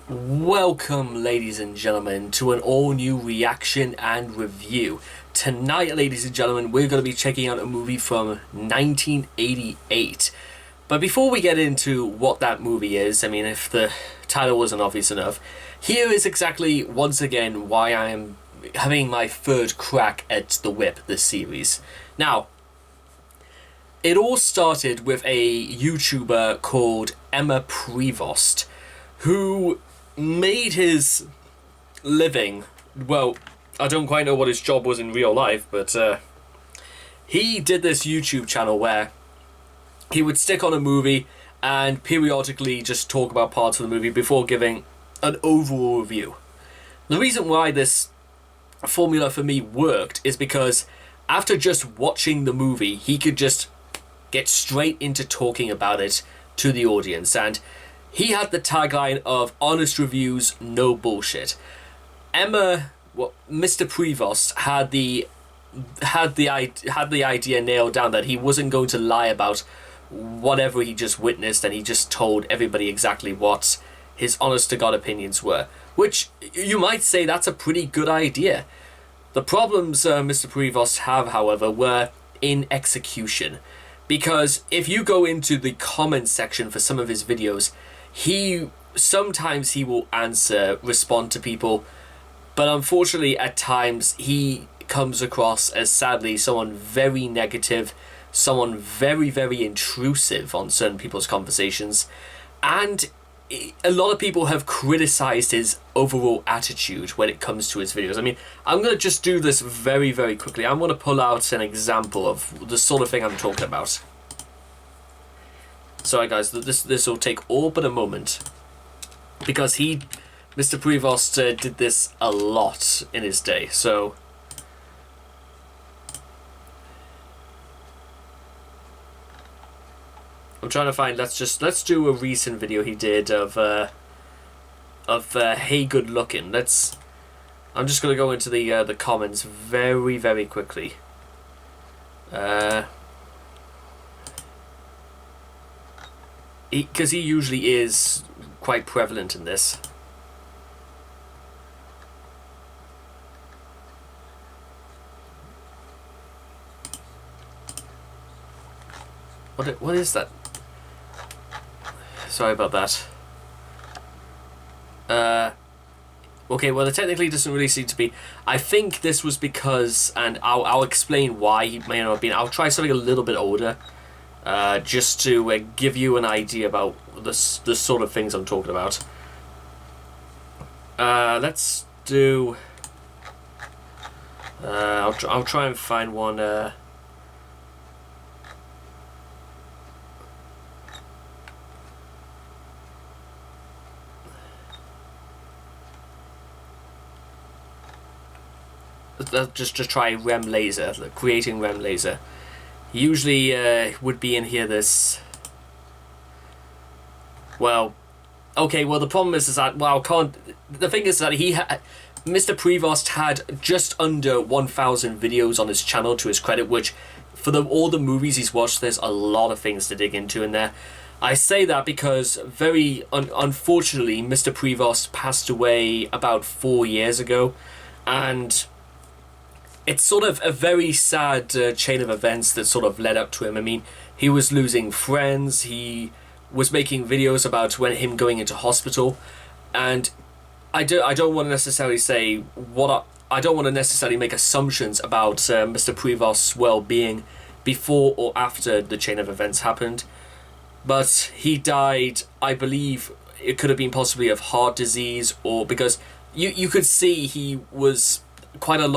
Welcome, ladies and gentlemen, to an all-new reaction and review. Tonight, ladies and gentlemen, we're going to be checking out a movie from 1988. But before we get into what that movie is, I mean, if the title wasn't obvious enough, here is exactly, once again, why I am having my third crack at the whip this series. Now, it all started with a YouTuber called Emma Prevost, who made his living, well, I don't quite know what his job was in real life, but he did this YouTube channel where he would stick on a movie and periodically just talk about parts of the movie before giving an overall review. The reason why this formula for me worked is because after just watching the movie, he could just get straight into talking about it to the audience, and he had the tagline of honest reviews, no bullshit. Mr. Prevost had the idea nailed down that he wasn't going to lie about whatever he just witnessed, and he just told everybody exactly what his honest to God opinions were. Which you might say that's a pretty good idea. The problems Mr. Prevost have, however, were in execution. Because if you go into the comments section for some of his videos, sometimes he will respond to people, but unfortunately at times he comes across as, sadly, someone very negative, someone very, very intrusive on certain people's conversations, and a lot of people have criticized his overall attitude when it comes to his videos. I mean, I'm going to just do this very, very quickly. I'm going to pull out an example of the sort of thing I'm talking about. Sorry guys, this will take all but a moment, because Mr. Prevost did this a lot in his day, so I'm trying to find, let's do a recent video he did of Hey Good Looking. I'm just going to go into the comments very, very quickly. Because he usually is quite prevalent in this. What is that? Sorry about that. Okay, well, it technically doesn't really seem to be. I think this was because, and I'll explain why he may not have been. I'll try something a little bit older. Just to give you an idea about the sort of things I'm talking about. Let's do... I'll try and find one... Let's just try Rem Laser, creating Rem Laser. Usually would be in here this... Well, okay, well the problem is that, well, the thing is that Mr. Prevost had just under 1,000 videos on his channel to his credit, which for all the movies he's watched, there's a lot of things to dig into in there. I say that because very unfortunately Mr. Prevost passed away about 4 years ago, and it's sort of a very sad chain of events that sort of led up to him. I mean, he was losing friends, he was making videos about him going into hospital, and I don't want to necessarily say I don't want to necessarily make assumptions about Mr. Prevost's well-being before or after the chain of events happened, but he died, I believe it could have been possibly of heart disease, or because you could see he was quite a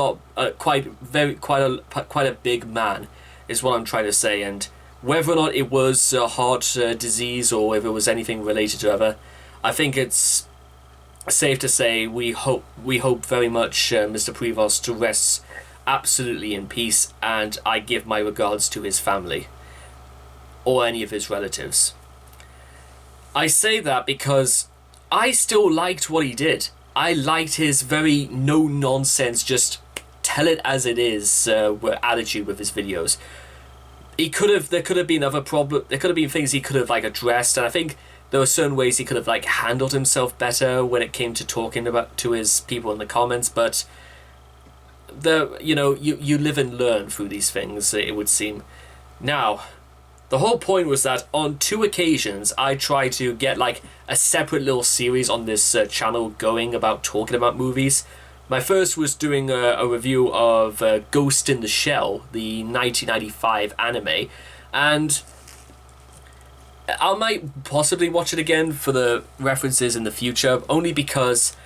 big man, is what I'm trying to say, and whether or not it was heart disease or if it was anything related to other, I think it's safe to say we hope very much Mr. Prevost to rest absolutely in peace, and I give my regards to his family or any of his relatives. I say that because I still liked what he did. I liked his very no-nonsense, just tell it as it is attitude with his videos. There could have been other problems. There could have been things he could have addressed, and I think there were certain ways he could have like handled himself better when it came to talking about to his people in the comments, but you live and learn through these things, it would seem. Now, the whole point was that on 2 occasions I tried to get like a separate little series on this channel going about talking about movies. My first was doing a review of Ghost in the Shell, the 1995 anime, and I might possibly watch it again for the references in the future, only because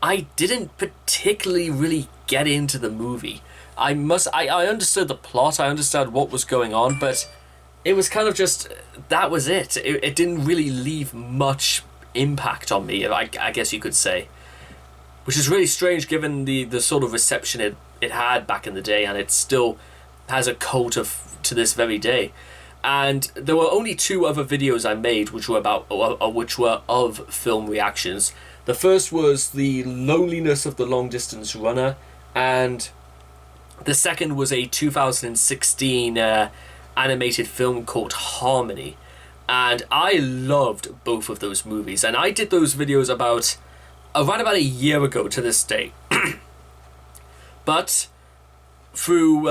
I didn't particularly really get into the movie. I understood the plot, I understood what was going on, but it was kind of just, that was it. It didn't really leave much impact on me, I guess you could say. Which is really strange given the sort of reception it had back in the day, and it still has a cult to this very day. And there were only 2 other videos I made which were of film reactions. The first was the loneliness of the long distance runner, and the second was a 2016 animated film called Harmony. And I loved both of those movies, and I did those videos around about a year ago to this day. But through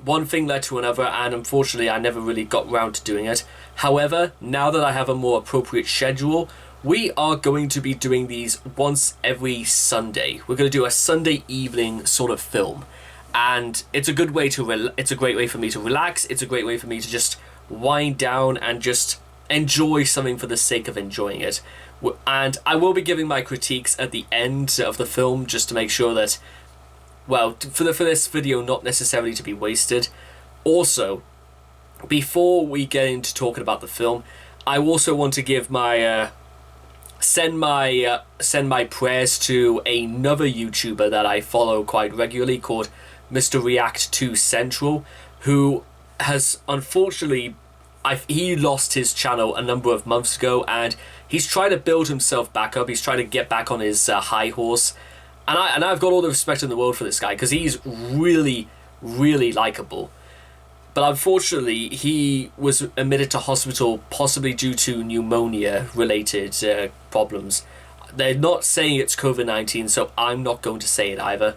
one thing led to another, and unfortunately I never really got round to doing it. However, now that I have a more appropriate schedule, we are going to be doing these once every Sunday. We're going to do a Sunday evening sort of film, and it's a good way it's a great way for me to relax. It's a great way for me to just wind down and just enjoy something for the sake of enjoying it. And I will be giving my critiques at the end of the film, just to make sure that, well, for this video not necessarily to be wasted. Also, before we get into talking about the film, I also want to give my send my prayers to another YouTuber that I follow quite regularly called Mr. React 2 Central, who has unfortunately he lost his channel a number of months ago, and he's trying to build himself back up. He's trying to get back on his high horse, and I've got all the respect in the world for this guy because he's really, really likable. But unfortunately, he was admitted to hospital possibly due to pneumonia-related problems. They're not saying it's COVID-19, so I'm not going to say it either.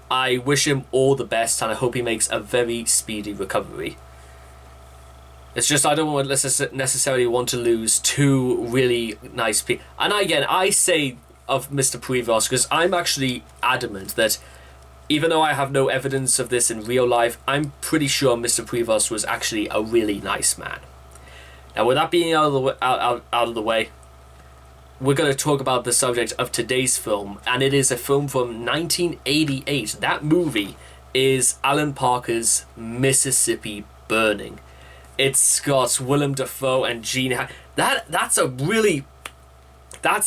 I wish him all the best, and I hope he makes a very speedy recovery. It's just I don't necessarily want to lose 2 really nice people. And again, I say of Mr. Prevost because I'm actually adamant that even though I have no evidence of this in real life, I'm pretty sure Mr. Prevost was actually a really nice man. Now, with that being out of the way, we're going to talk about the subject of today's film, and it is a film from 1988. That movie is Alan Parker's Mississippi Burning. It's got Willem Dafoe and Gene That's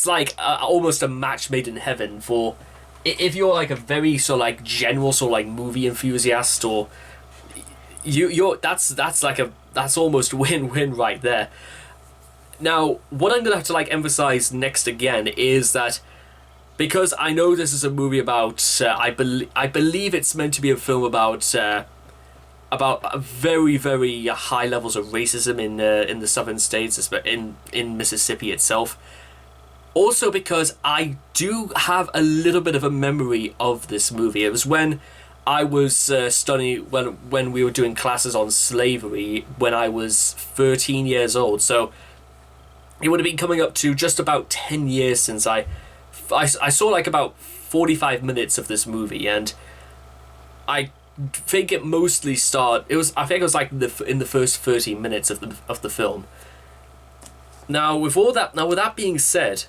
like almost a match made in heaven for if you're like a very sort of like general sort of like movie enthusiast, or that's almost win-win right there. Now, what I'm gonna have to like emphasize next again is that because I know this is a movie about I believe it's meant to be a film about very, very high levels of racism in the southern states, in Mississippi itself. Also because I do have a little bit of a memory of this movie. It was when I was studying, when we were doing classes on slavery when I was 13 years old. So it would have been coming up to just about 10 years since I saw like about 45 minutes of this movie, and I think it mostly I think it was like in the first 30 minutes of the film. Now with that being said,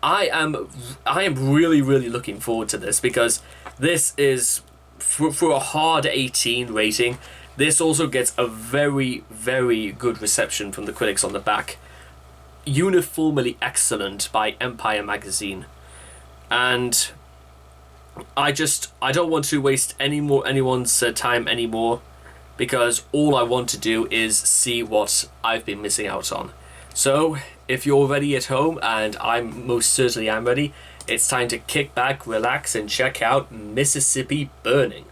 I am really, really looking forward to this, because this is for a hard 18 rating. This also gets a very, very good reception from the critics on the back. Uniformly excellent by Empire magazine. And I don't want to waste anyone's time anymore, because all I want to do is see what I've been missing out on. So if you're ready at home, and I'm most certainly am ready, it's time to kick back, relax, and check out Mississippi Burning.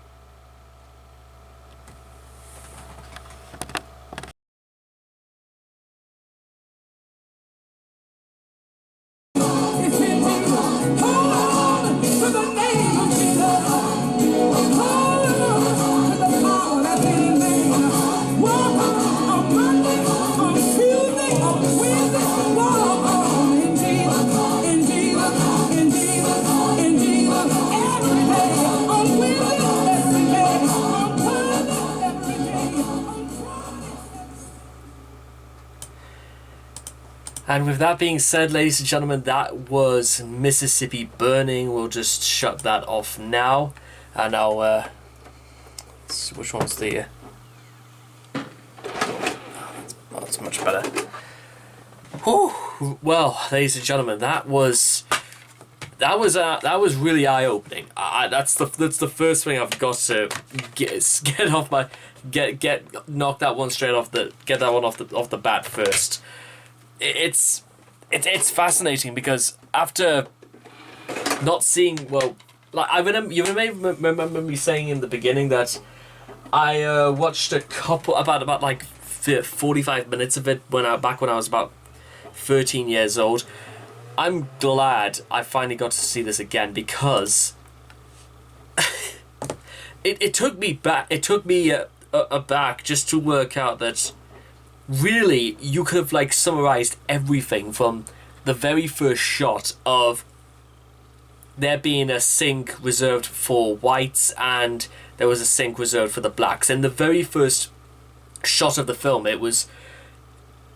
And with that being said, ladies and gentlemen, that was Mississippi Burning. We'll just shut that off now. And I'll, let's see which one's the... Oh, that's much better. Whew. Well, ladies and gentlemen, that was really eye-opening. That's the first thing I've got to get off my knock that one straight off get that one off the bat first. It's fascinating because after not seeing, well, like you remember me saying in the beginning that I watched a couple about like 45 minutes of it back when I was about 13 years old. I'm glad I finally got to see this again because it took me back. It took me back just to work out that really you could have like summarized everything from the very first shot of there being a sink reserved for whites and there was a sink reserved for the blacks. In the very first shot of the film, it was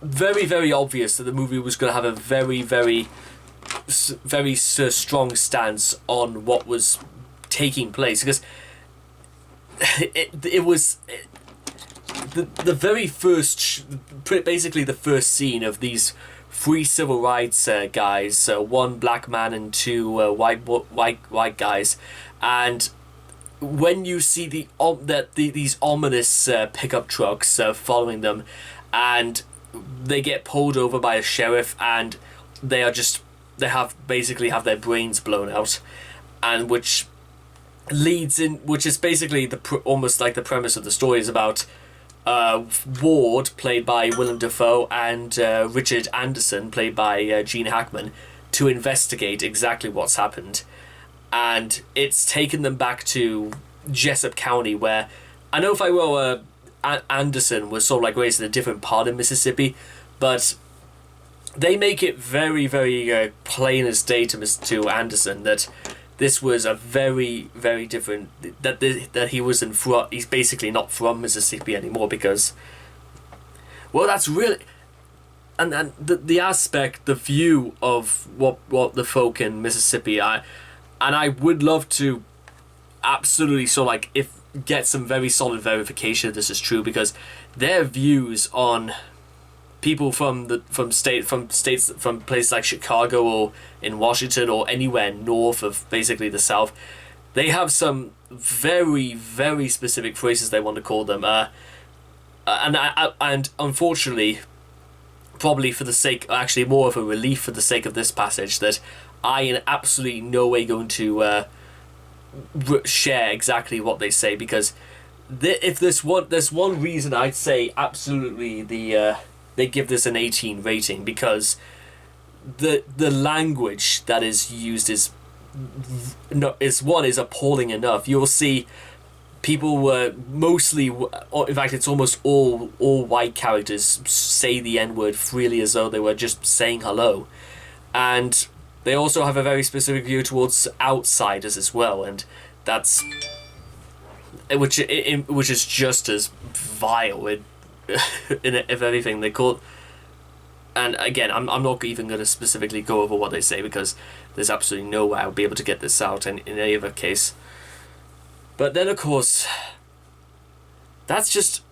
very, very obvious that the movie was going to have a very, very, very strong stance on what was taking place, because it was the very first, basically the first scene of these three civil rights guys, one black man and two white guys, and when you see these ominous pickup trucks following them, and they get pulled over by a sheriff, and they basically have their brains blown out, and which is basically almost like the premise of the story is about Ward, played by Willem Dafoe, and Richard Anderson, played by Gene Hackman, to investigate exactly what's happened. And it's taken them back to Jessup County, where I know if I will, Anderson was sort of like raised in a different part of Mississippi, but they make it very, very plain as day to Anderson that this was a very, very different, that he wasn't from, he's basically not from Mississippi anymore, because, well, that's really, and the aspect, the view of what the folk in Mississippi are, and I would love to absolutely get some very solid verification if this is true, because their views on people from places like Chicago or in Washington or anywhere north of basically the South, they have some very, very specific phrases they want to call them, and unfortunately, probably for the sake, actually more of a relief for the sake of this passage, that I in absolutely no way going to share exactly what they say, because if there's one reason I'd say absolutely they give this an 18 rating, because the language that is used is appalling enough. You'll see people were mostly, in fact it's almost all white characters say the N-word freely as though they were just saying hello, and they also have a very specific view towards outsiders as well, and that's which is just as vile if anything they call it. And again, I'm not even going to specifically go over what they say, because there's absolutely no way I'll be able to get this out in any other case. But then of course, that's just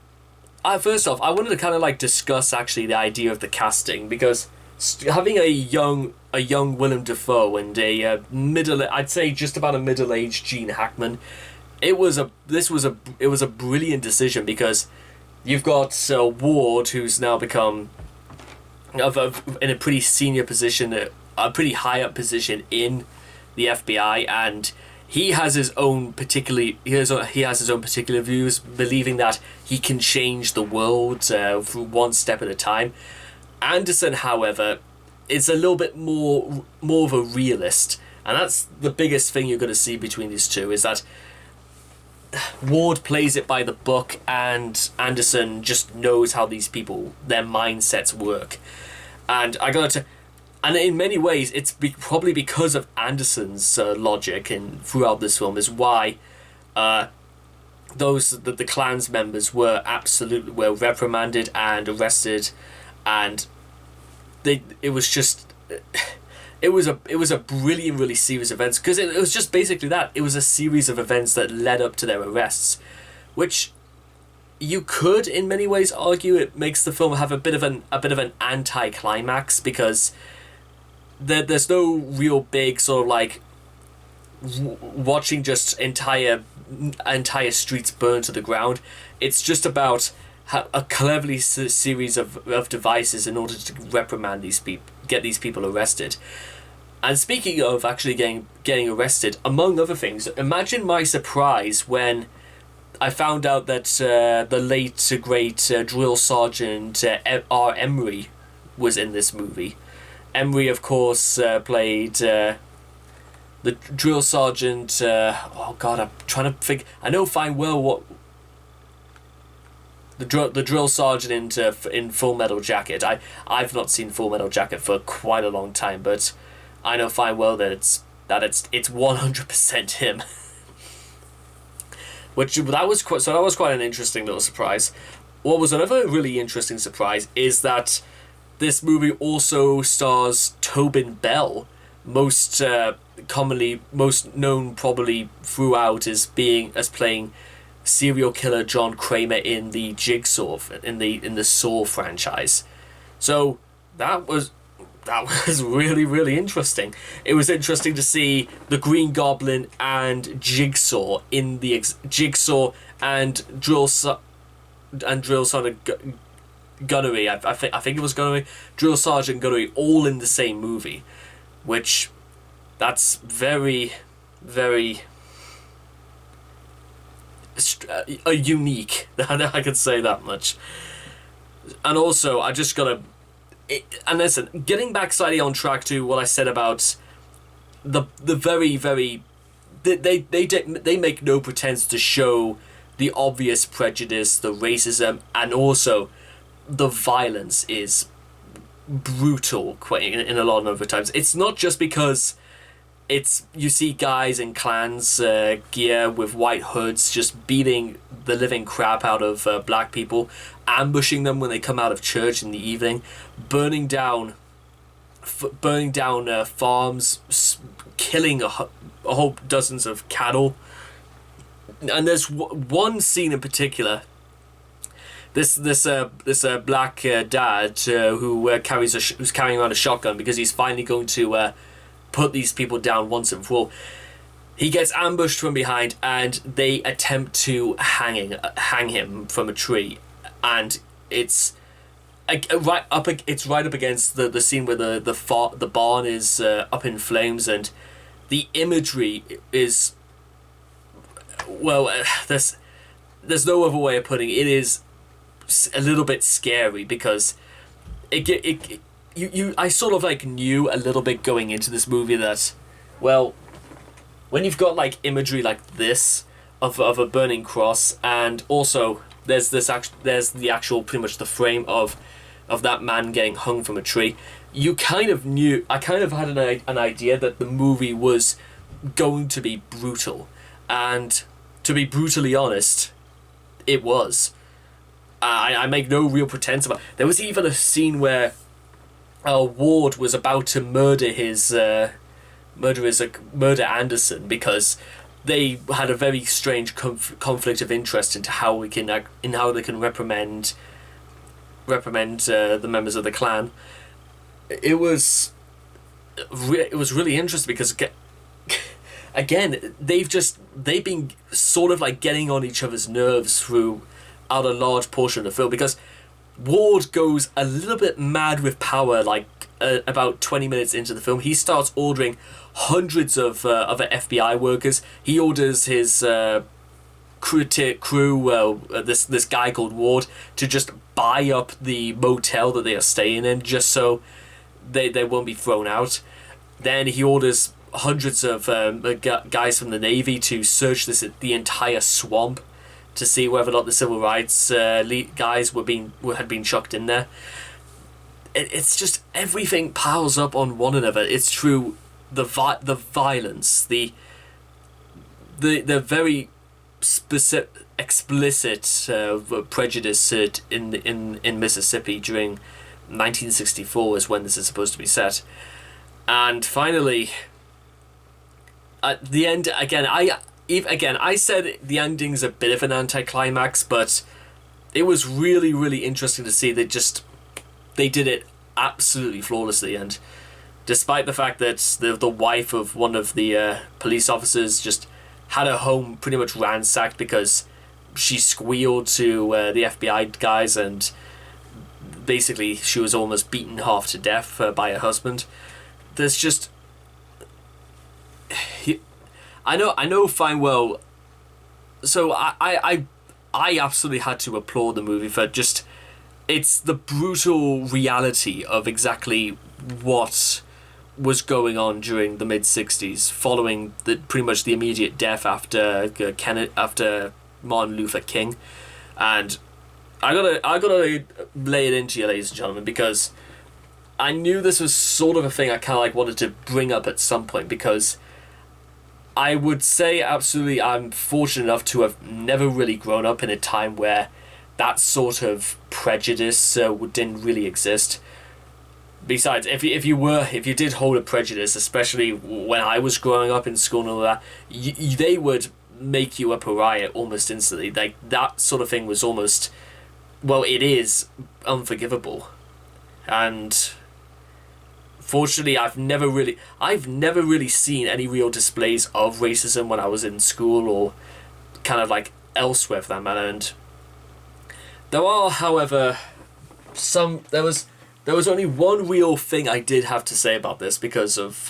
first off, I wanted to kind of like discuss actually the idea of the casting, because having a young Willem Dafoe and I'd say just about a middle-aged Gene Hackman, it was a brilliant decision, because you've got Ward, who's now become in a pretty senior position, a pretty high up position in the FBI, and he has his own particular views, believing that he can change the world through one step at a time. Anderson, however, is a little bit more of a realist, and that's the biggest thing you're going to see between these two, is that Ward plays it by the book, and Anderson just knows how these people, their mindsets work. And and in many ways, it's probably because of Anderson's logic throughout this film is why the Klan's members were reprimanded and arrested, and it was just. It was a brilliant, really series of events, because it was just basically that. It was a series of events that led up to their arrests, which you could in many ways argue it makes the film have a bit of an anti-climax, because there's no real big sort of like watching just entire streets burn to the ground. It's just about a cleverly series of devices in order to reprimand these people, get these people arrested. And speaking of actually getting arrested, among other things, imagine my surprise when I found out that the late great drill sergeant R. Emery was in this movie. Emery, of course, played the drill sergeant. Oh God, I'm trying to think. I know fine well what the drill sergeant in Full Metal Jacket. I've not seen Full Metal Jacket for quite a long time, but I know fine well that it's 100% him. That was quite an interesting little surprise. What was another really interesting surprise is that this movie also stars Tobin Bell, most known probably throughout as playing serial killer John Kramer in the Jigsaw in the Saw franchise. So that was really, really interesting. It was interesting to see the Green Goblin and Jigsaw in the Jigsaw and Drill Sergeant Gunnery. I think it was Gunnery, Drill Sergeant Gunnery, all in the same movie, which that's very, very unique. I can say that much. And also, I just gotta. And listen, getting back slightly on track to what I said about the very, very, they make no pretense to show the obvious prejudice, the racism, and also the violence is brutal in a lot of other times. It's not just because you see guys in clans gear with white hoods just beating the living crap out of black people, ambushing them when they come out of church in the evening, burning down farms, killing a whole dozens of cattle. And there's one scene in particular. This black dad who's carrying around a shotgun because he's finally going to put these people down once and for all. He gets ambushed from behind, and they attempt to hang him from a tree, and it's right up against the scene where the barn is up in flames, and the imagery is, well, there's no other way of putting it. It is a little bit scary because I sort of like knew a little bit going into this movie that, well, when you've got like imagery like this of a burning cross, and also there's the actual pretty much the frame of that man getting hung from a tree, I kind of had an idea that the movie was going to be brutal, and to be brutally honest, it was. I make no real pretense about. There was even a scene where Ward was about to murder Anderson because they had a very strange conflict of interest into how they can reprimand the members of the clan. It was really interesting because again they've been sort of like getting on each other's nerves throughout a large portion of the film, because Ward goes a little bit mad with power about 20 minutes into the film. He starts ordering hundreds of other FBI workers. He orders his crew, this guy called Ward, to just buy up the motel that they are staying in just so they won't be thrown out. Then he orders hundreds of guys from the Navy to search the entire swamp to see whether or not the civil rights guys had been chucked in there. It's just everything piles up on one another. It's true, the violence, the very explicit prejudice in Mississippi during 1964 is when this is supposed to be set. And finally, at the end, I said the ending's a bit of an anticlimax, but it was really, really interesting to see that they did it absolutely flawlessly. And despite the fact that the wife of one of the police officers just had her home pretty much ransacked because she squealed to the FBI guys, and basically she was almost beaten half to death by her husband. There's just... I know fine well. So I absolutely had to applaud the movie for just... It's the brutal reality of exactly what was going on during the mid-60s, following pretty much the immediate death after Martin Luther King. And I gotta lay it into you, ladies and gentlemen, because I knew this was sort of a thing I kind of like wanted to bring up at some point, because I would say absolutely I'm fortunate enough to have never really grown up in a time where that sort of prejudice didn't really exist. Besides, if you did hold a prejudice, especially when I was growing up in school and all that, they would make you a pariah almost instantly. Like, that sort of thing was almost, well, it is unforgivable. And fortunately, I've never really seen any real displays of racism when I was in school or kind of like elsewhere for that matter. And there are, however, there was only one real thing I did have to say about this, because of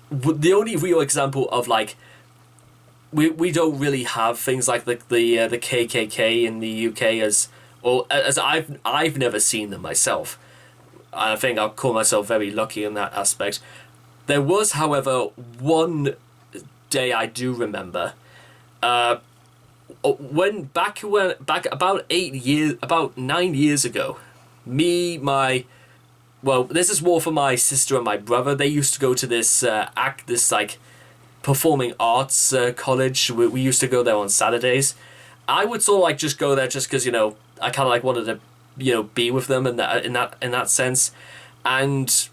the only real example of, like, we don't really have things like the KKK in the UK as I've never seen them myself. I think I'll call myself very lucky in that aspect. There was, however, one day I do remember, back about 9 years ago, this is more for my sister and my brother. They used to go to this performing arts college. We used to go there on Saturdays. I would sort of like just go there just because, I kind of like wanted to, be with them in that sense. And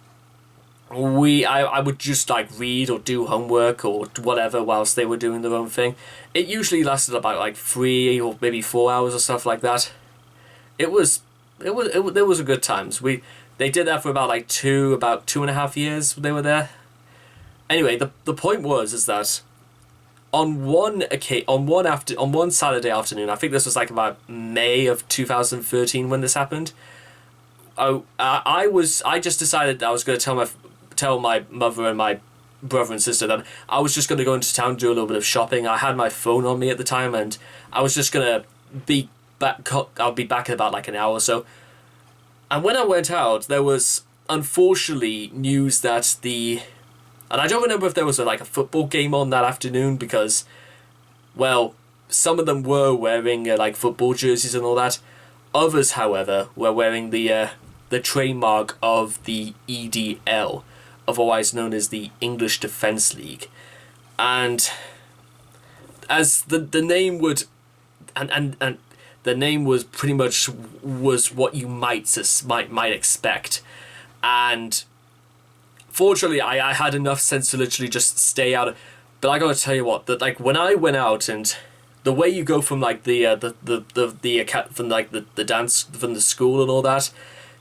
I would just like read or do homework or whatever whilst they were doing their own thing. It usually lasted about like 3 or maybe 4 hours or stuff like that. There was a good times. They did that for about 2.5 years they were there. Anyway, the point is that on one Saturday afternoon, I think this was like about May of 2013 when this happened. I just decided that I was going to tell my mother and my brother and sister that I was just going to go into town and do a little bit of shopping. I had my phone on me at the time, and I was just going to be back. I'll be back in about like an hour or so. And when I went out, there was unfortunately news that and I don't remember if there was a football game on that afternoon, because, well, some of them were wearing like football jerseys and all that. Others, however, were wearing the trademark of the EDL, otherwise known as the English Defence League. And as the name would, and the name was pretty much what you might expect. And fortunately, I had enough sense to literally just stay out. But I gotta tell you what, that like when I went out, and the way you go from like the dance from the school and all that,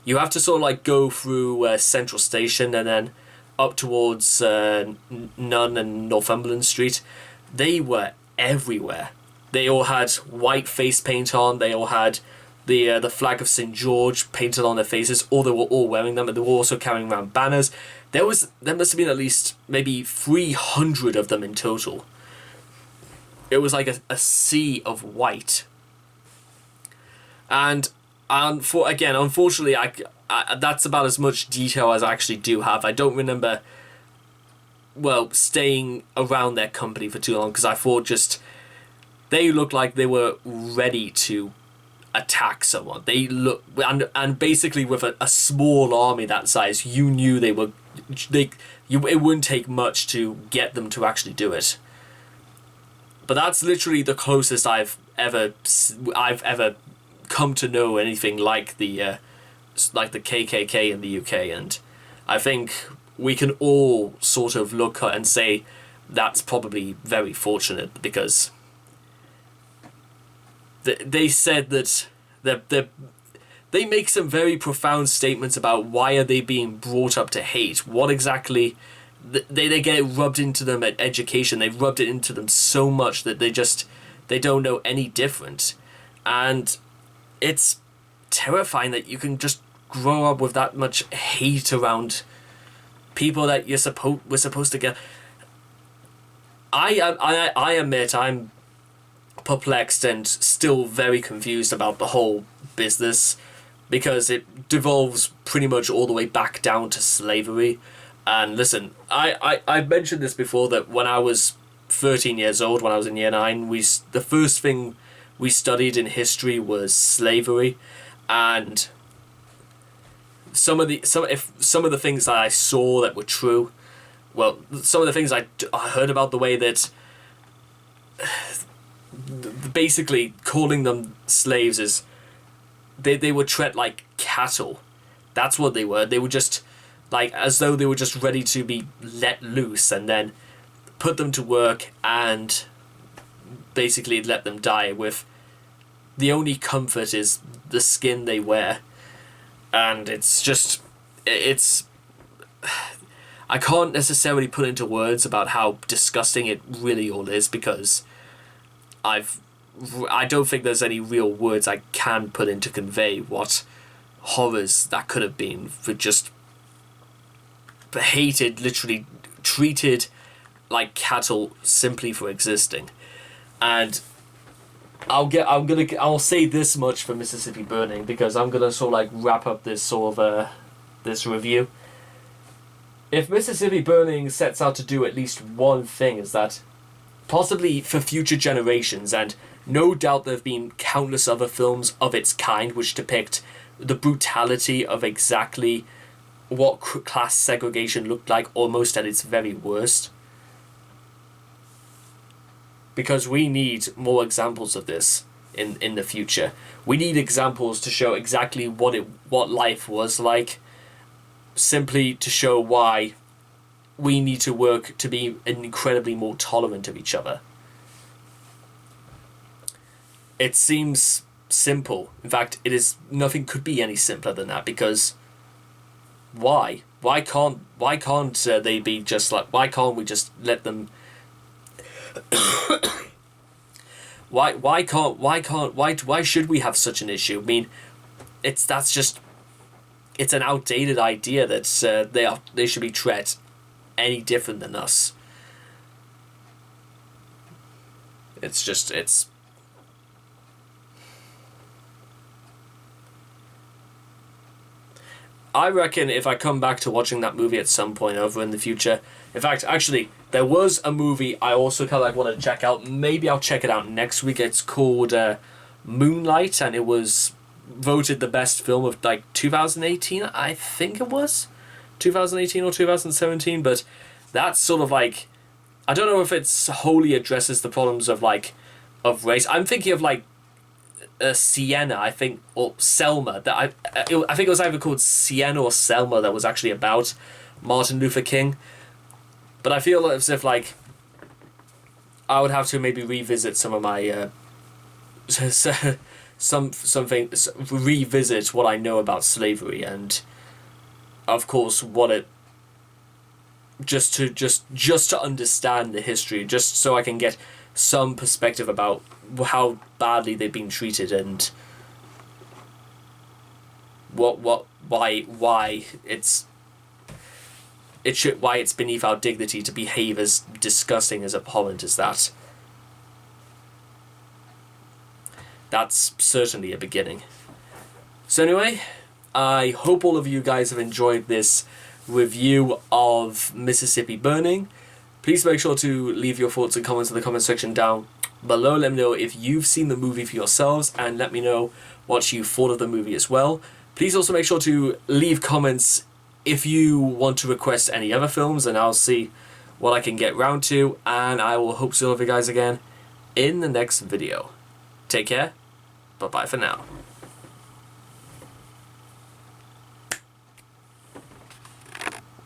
you have to sort of like go through Central Station and then up towards Nunn and Northumberland Street. They were everywhere. They all had white face paint on. They all had the flag of St. George painted on their faces, or they were all wearing them, and they were also carrying around banners. There must have been at least maybe 300 of them in total. It was like a sea of white. And unfortunately, I that's about as much detail as I actually do have. I don't remember, well, staying around their company for too long, because I thought they looked like they were ready to attack someone. They look, and basically with a small army that size, you knew it wouldn't take much to get them to actually do it. But that's literally the closest I've ever come to know anything like the like the KKK in the UK, and I think we can all sort of look and say that's probably very fortunate, because they said that they make some very profound statements about why are they being brought up to hate. What exactly... They get it rubbed into them at education. They've rubbed it into them so much that they don't know any different. And it's terrifying that you can just grow up with that much hate around people that we're supposed to get. I admit I'm perplexed and still very confused about the whole business, because it devolves pretty much all the way back down to slavery. And listen, I've mentioned this before, that when I was 13 years old, when I was in year 9, the first thing we studied in history was slavery, and some of the things that I saw that were true, well, some of the things I heard about the way that basically calling them slaves is they were treated like cattle. That's what they were. They were just like, as though they were just ready to be let loose, and then put them to work and basically let them die with the only comfort is the skin they wear. And it's I can't necessarily put into words about how disgusting it really all is, because I don't think there's any real words I can put in to convey what horrors that could have been, for just hated, literally treated like cattle simply for existing. And I'll say this much for Mississippi Burning, because I'm gonna sort of like wrap up this sort of this review. If Mississippi Burning sets out to do at least one thing, is that possibly for future generations, and no doubt there have been countless other films of its kind which depict the brutality of exactly what class segregation looked like, almost at its very worst. Because we need more examples of this in the future. We need examples to show exactly what life was like, simply to show why we need to work to be incredibly more tolerant of each other. It seems simple. In fact, nothing could be any simpler than that, because why? Why can't they be just like? Why can't we just let them? Why should we have such an issue? I mean, it's an outdated idea that they should be treated any different than us. I reckon if I come back to watching that movie at some point over in the future... In fact, actually, there was a movie I also kind of like want to check out. Maybe I'll check it out next week. It's called Moonlight, and it was voted the best film of like 2018, I think it was. 2018 or 2017, but that's sort of like... I don't know if it's wholly addresses the problems of race. I'm thinking of like Sienna, I think, or Selma. I think it was either called Sienna or Selma, that was actually about Martin Luther King. But I feel as if like I would have to maybe revisit some of my revisit what I know about slavery, and of course what it just to understand the history, just so I can get some perspective about how badly they've been treated, and why it's beneath our dignity to behave as disgusting, as abhorrent as that. That's certainly a beginning. So anyway, I hope all of you guys have enjoyed this review of Mississippi Burning. Please make sure to leave your thoughts and comments in the comment section down below. Let me know if you've seen the movie for yourselves, and let me know what you thought of the movie as well. Please also make sure to leave comments if you want to request any other films, and I'll see what I can get round to, and I will hope to see all of you guys again in the next video. Take care. Bye-bye for now.